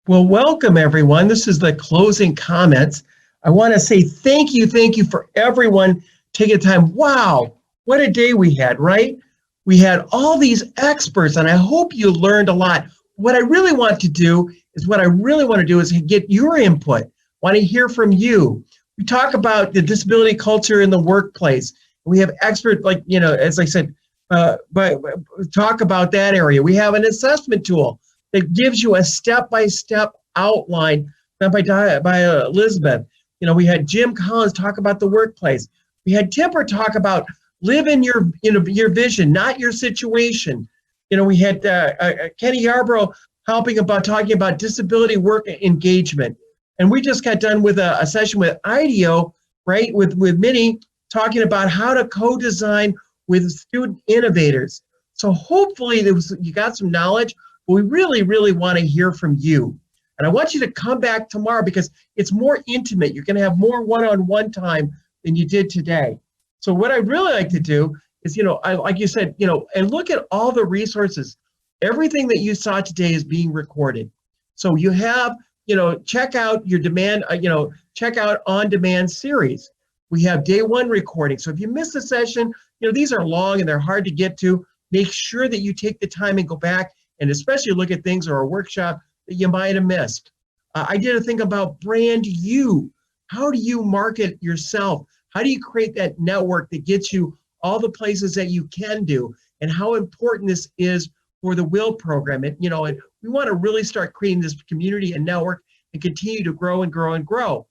Well, welcome everyone. This is the closing comments. I want to say thank you for everyone taking the time. Wow, what a day we had, right? We had all these experts, and I hope you learned a lot. What I really want to do is get your input. Want to hear from you. We talk about the disability culture in the workplace. We have experts as I said, but talk about that area. We have an assessment tool that gives you a step-by-step outline done by Elizabeth. We had Jim Collins talk about the workplace. We had Tipper talk about live in your vision, not your situation. We had Kenny Yarbrough talking about disability work engagement. And we just got done with a session with IDEO, right, with Minnie talking about how to co-design with student innovators. So hopefully you got some knowledge. But we really want to hear from you. And I want you to come back tomorrow because it's more intimate. You're going to have more one-on-one time than you did today. So what I'd really like to do is, like you said, and look at all the resources. Everything that you saw today is being recorded. So you have, check out your demand, check out on-demand series. We have day one recording. So if you miss a session, these are long and they're hard to get to. Make sure that you take the time and go back and especially look at things or a workshop that you might have missed. I did a thing about brand you. How do you market yourself? How do you create that network that gets you all the places that you can do? And how important this is for the WILL program. And we want to really start creating this community and network and continue to grow and grow and grow.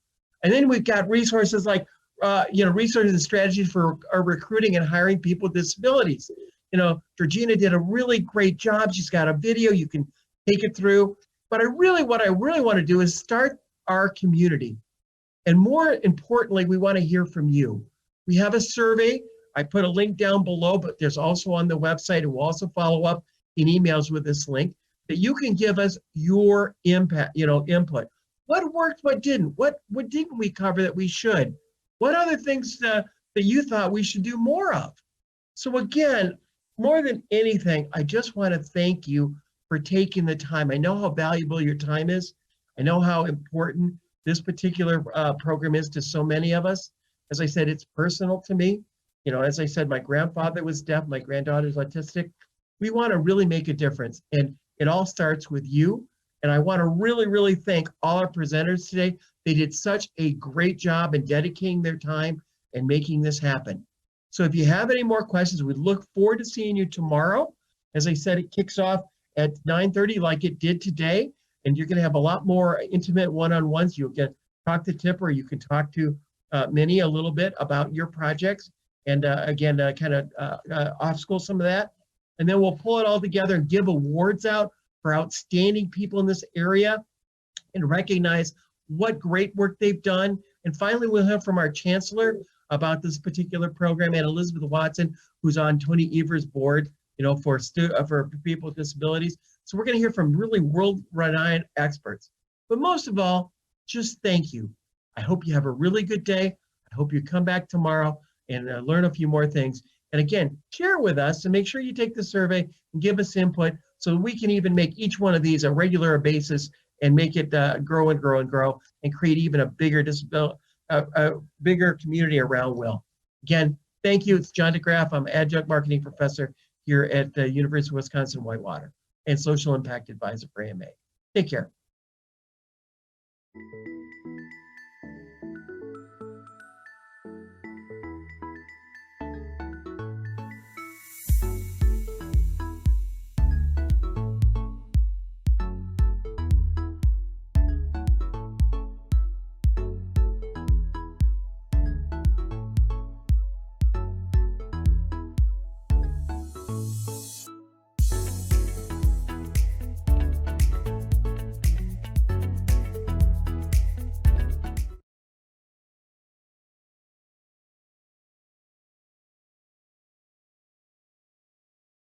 And then we've got resources like, resources and strategies for our recruiting and hiring people with disabilities. Georgina did a really great job. She's got a video, you can take it through. But what I really want to do is start our community. And more importantly, we want to hear from you. We have a survey. I put a link down below, but there's also on the website, and we'll also follow up in emails with this link that you can give us your input. What worked, what didn't? What didn't we cover that we should? What other things that you thought we should do more of? So again, more than anything, I just want to thank you for taking the time. I know how valuable your time is. I know how important this particular program is to so many of us. As I said, it's personal to me. As I said, my grandfather was deaf, my granddaughter's autistic. We want to really make a difference. And it all starts with you. And I want to really thank all our presenters today. They did such a great job in dedicating their time and making this happen. So if you have any more questions, we look forward to seeing you tomorrow. As I said, it kicks off at 9:30 like it did today, and you're going to have a lot more intimate one-on-ones. You'll get talk to Tipper, you can talk to Minnie a little bit about your projects, and again, kind of off-school some of that. And then we'll pull it all together and give awards out for outstanding people in this area and recognize what great work they've done. And finally, we'll hear from our chancellor about this particular program, and Elizabeth Watson, who's on Tony Evers' board, for people with disabilities. So we're going to hear from really world-renowned experts. But most of all, just thank you. I hope you have a really good day. I hope you come back tomorrow and learn a few more things. And again, share with us and make sure you take the survey and give us input so we can even make each one of these a regular basis and make it grow and grow and grow and create even a bigger bigger community around WILL. Again, thank you. It's John DeGraff. I'm adjunct marketing professor here at the University of Wisconsin-Whitewater and social impact advisor for AMA. Take care.